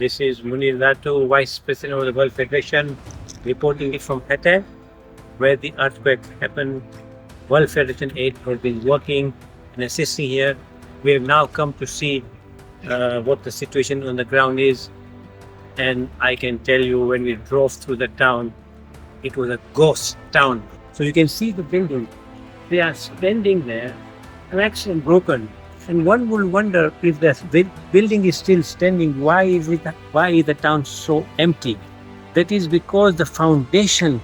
This is Munir Lato, Vice President of the World Federation, reporting it from Hatay, where the earthquake happened. World Federation Aid has been working and assisting here. We have now come to see what the situation on the ground is. And I can tell you, when we drove through the town, it was a ghost town. So you can see the building. They are standing there, cracks and broken. And one will wonder, if the building is still standing, why is the town so empty? That is because the foundation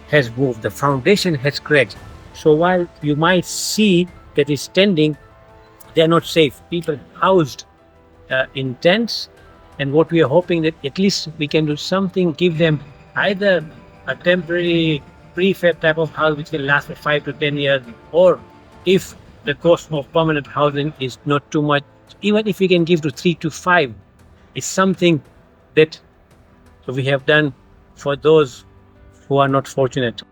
has moved, the foundation has cracked. So while you might see that it's standing, they are not safe. People housed in tents, and what we are hoping that at least we can do something, give them either a temporary prefab type of house which can last for 5 to 10 years, or if the cost of permanent housing is not too much, even if we can give to 3 to 5, it's something that we have done for those who are not fortunate.